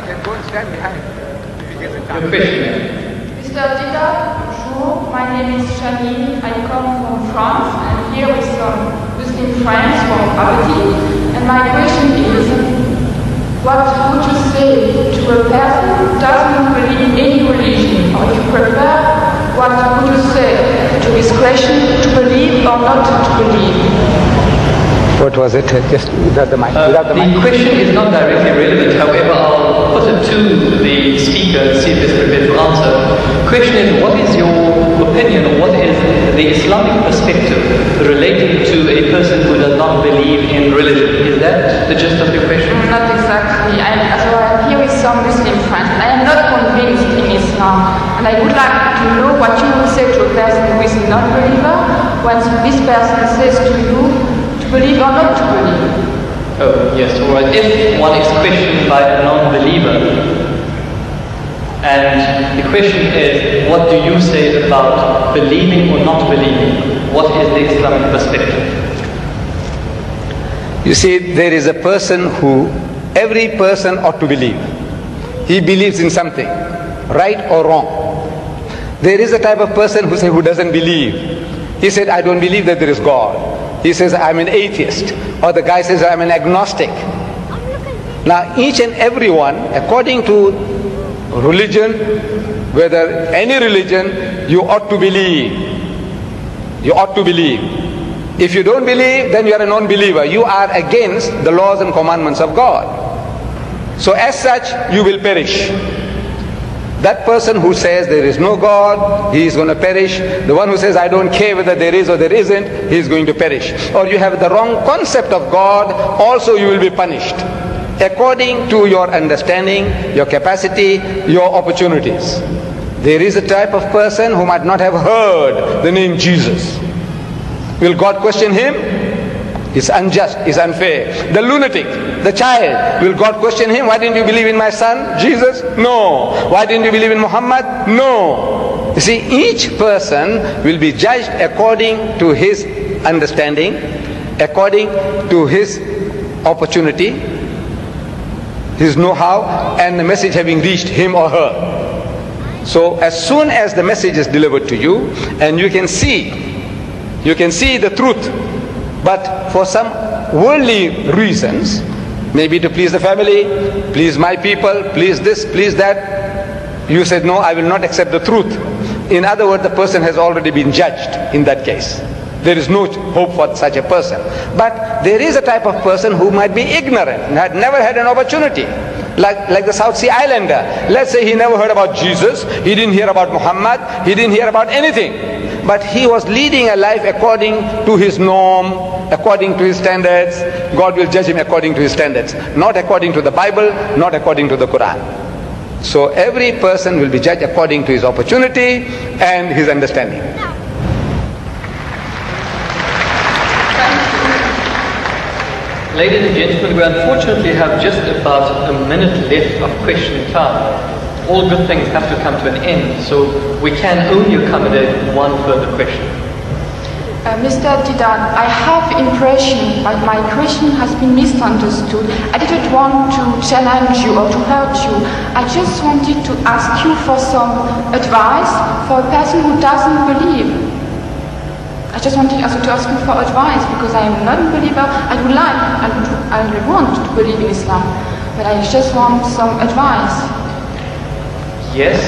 can go and stand behind if you get the time. Mr. Dieter, bonjour. My name is Janine. I come from France. I'm here with some Muslim friends from Aberdeen. And my question is, what would you say to a person who doesn't believe in any religion? Or if you prefer, what would you say to his question to believe or not to believe? What was it? Just without the mic. The question is not directly relevant, however I'll put it to the speaker and see if he's prepared to answer. The question is, what is your opinion, or what is the Islamic perspective relating to a person who does not believe in religion? Is that the gist of your question? Not exactly. I'm here with some Muslim friends. I am not convinced in Islam, and I would like to know what you would say to a person who is a non-believer when this person says to you, believe or not to believe? Oh, yes, alright. If one is questioned by a non-believer, and the question is, what do you say about believing or not believing? What is the Islamic perspective? You see, there is a person who every person ought to believe. He believes in something, right or wrong. There is a type of person who doesn't believe. He said, I don't believe that there is God. He says, I'm an atheist. Or the guy says, I'm an agnostic. Now, each and every one, according to religion, whether any religion, you ought to believe. You ought to believe. If you don't believe, then you are a non-believer. You are against the laws and commandments of God. So as such, you will perish. That person who says there is no God, he is going to perish. The one who says I don't care whether there is or there isn't, he is going to perish. Or you have the wrong concept of God, also you will be punished. According to your understanding, your capacity, your opportunities. There is a type of person who might not have heard the name Jesus. Will God question him? It's unjust, it's unfair. The lunatic, the child, will God question him? Why didn't you believe in my son, Jesus? No. Why didn't you believe in Muhammad? No. You see, each person will be judged according to his understanding, according to his opportunity, his know-how, and the message having reached him or her. So as soon as the message is delivered to you, and you can see the truth, but for some worldly reasons, maybe to please the family, please my people, please this, please that, you said, no, I will not accept the truth. In other words, the person has already been judged in that case. There is no hope for such a person. But there is a type of person who might be ignorant and had never had an opportunity. Like the South Sea Islander. Let's say he never heard about Jesus, he didn't hear about Muhammad, he didn't hear about anything. But he was leading a life according to his norm, according to his standards. God will judge him according to his standards. Not according to the Bible, not according to the Quran. So every person will be judged according to his opportunity and his understanding. Ladies and gentlemen, we unfortunately have just about a minute left of question time. All good things have to come to an end, so we can only accommodate one further question. Mr. Diedat, I have the impression that my question has been misunderstood. I didn't want to challenge you or to hurt you. I just wanted to ask you for some advice for a person who doesn't believe. I just wanted also to ask you for advice because I am not a believer. I would want to believe in Islam, but I just want some advice. Yes.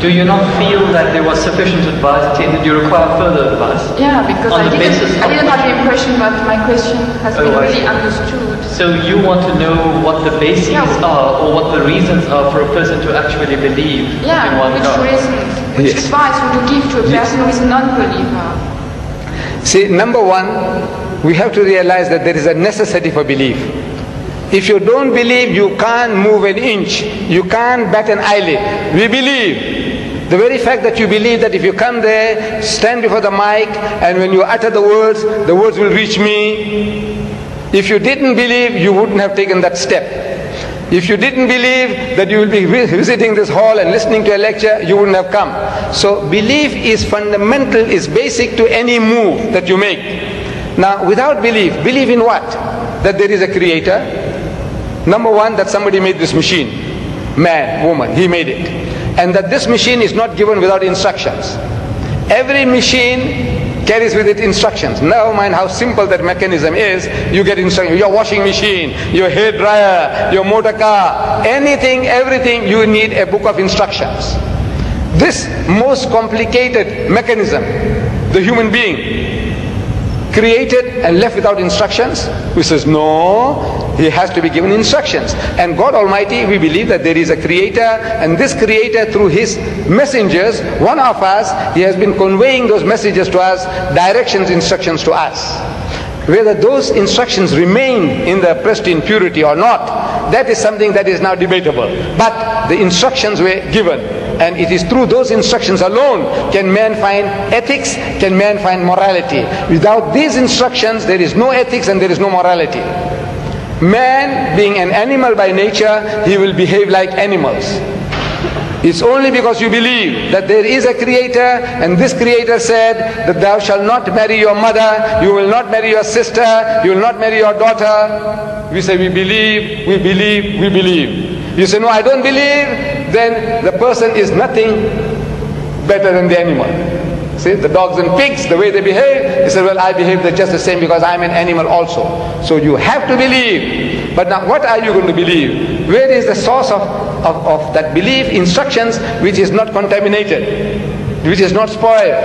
Do you not feel that there was sufficient advice? Did you require further advice? Yeah, because I didn't have the impression that my question has been really understood. So you want to know what the bases are, or what the reasons are for a person to actually believe in one God? Which advice would you give to a person who is a non-believer? See, number one, we have to realize that there is a necessity for belief. If you don't believe, you can't move an inch. You can't bat an eyelid. We believe. The very fact that you believe that if you come there, stand before the mic, and when you utter the words will reach me. If you didn't believe, you wouldn't have taken that step. If you didn't believe that you will be visiting this hall and listening to a lecture, you wouldn't have come. So belief is fundamental, is basic to any move that you make. Now, without belief in what? That there is a creator. Number one, that somebody made this machine. Man, woman, he made it. And that this machine is not given without instructions. Every machine carries with it instructions. Never mind how simple that mechanism is, you get instructions. Your washing machine, your hair dryer, your motor car, anything, everything, you need a book of instructions. This most complicated mechanism, the human being, created and left without instructions? We says, no, he has to be given instructions. And God Almighty, we believe that there is a creator, and this creator through his messengers, one of us, he has been conveying those messages to us, directions, instructions to us. Whether those instructions remain in the pristine purity or not, that is something that is now debatable. But the instructions were given, and it is through those instructions alone can man find ethics, can man find morality. Without these instructions, there is no ethics and there is no morality. Man, being an animal by nature, he will behave like animals. It's only because you believe that there is a creator, and this creator said that thou shalt not marry your mother, you will not marry your sister, you will not marry your daughter. We say we believe, we believe, we believe. You say no, I don't believe, then the person is nothing better than the animal. See, the dogs and pigs, the way they behave, he said, well, I behave just the same because I'm an animal also. So you have to believe. But now what are you going to believe? Where is the source of that belief? Instructions which is not contaminated, which is not spoiled.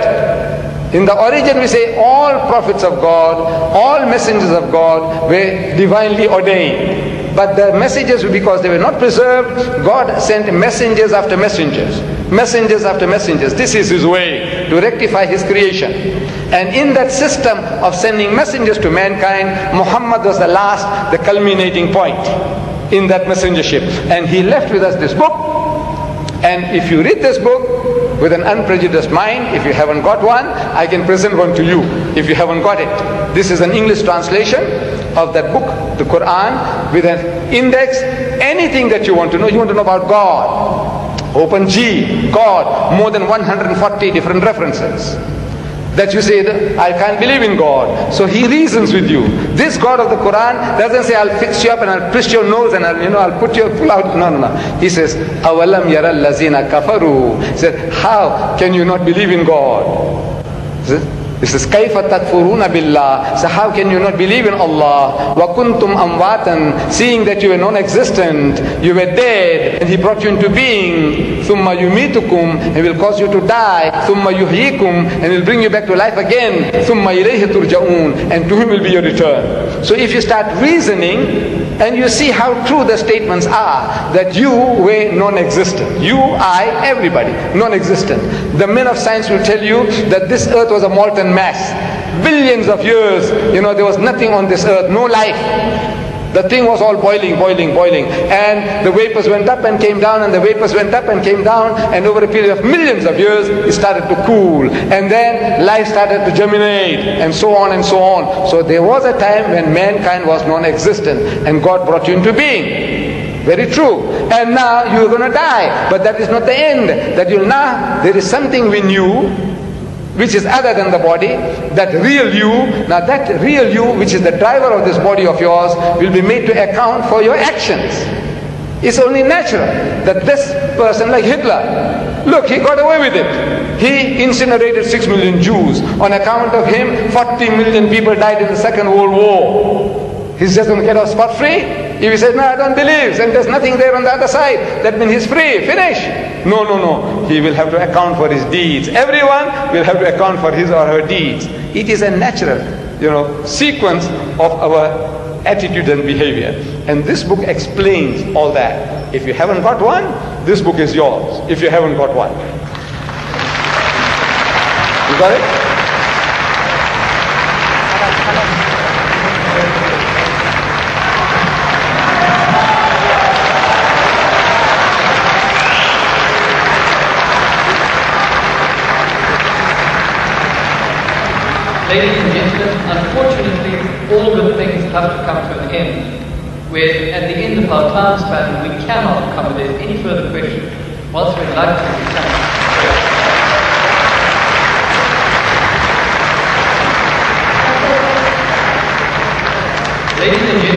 In the origin we say all prophets of God, all messengers of God were divinely ordained. But the messages, because they were not preserved, God sent messengers after messengers. Messengers after messengers. This is His way to rectify His creation. And in that system of sending messengers to mankind, Muhammad was the last, the culminating point in that messengership. And he left with us this book. And if you read this book with an unprejudiced mind, if you haven't got one, I can present one to you if you haven't got it. This is an English translation of that book, the Quran, with an index. Anything that you want to know about God. Open G, God, more than 140 different references. That you say, I can't believe in God. So He reasons with you. This God of the Quran doesn't say, I'll fix you up and I'll twist your nose and I'll pull out. No. He says, أَوَلَمْ يَرَى الَّذِينَ كَفَرُوا. He said, how can you not believe in God? He says, كَيْفَ تَكْفُرُونَ بِاللَّهِ. So how can you not believe in Allah? وَكُنْتُمْ أَمْوَاتًا. Seeing that you were non-existent, you were dead, and He brought you into being. ثُمَّ يُمِيتُكُمْ. He will cause you to die. ثُمَّ يُحْيِيكُمْ. And He will bring you back to life again. ثُمَّ إِلَيْهِ تُرْجَعُونَ. And to Him will be your return. So if you start reasoning, and you see how true the statements are, that you were non-existent. You, I, everybody, non-existent. The men of science will tell you that this earth was a molten mass. Billions of years, there was nothing on this earth, no life. The thing was all boiling. And the vapors went up and came down, and the vapors went up and came down, and over a period of millions of years, it started to cool. And then life started to germinate, and so on and so on. So there was a time when mankind was non-existent, and God brought you into being. Very true. And now you're going to die. But that is not the end. There is something in you which is other than the body, that real you. Now that real you, which is the driver of this body of yours, will be made to account for your actions. It's only natural that this person, like Hitler, look, he got away with it. He incinerated 6 million Jews. On account of him, 40 million people died in the Second World War. He's just going to get off scot-free? If he says, no, I don't believe, and there's nothing there on the other side, that means he's free, finish. No. He will have to account for his deeds. Everyone will have to account for his or her deeds. It is a natural, sequence of our attitude and behavior. And this book explains all that. If you haven't got one, this book is yours. If you haven't got one. You got it? Ladies and gentlemen, unfortunately, all good things have to come to an end. Where at the end of our time span, we cannot accommodate any further questions. Whilst we'd like to Ladies and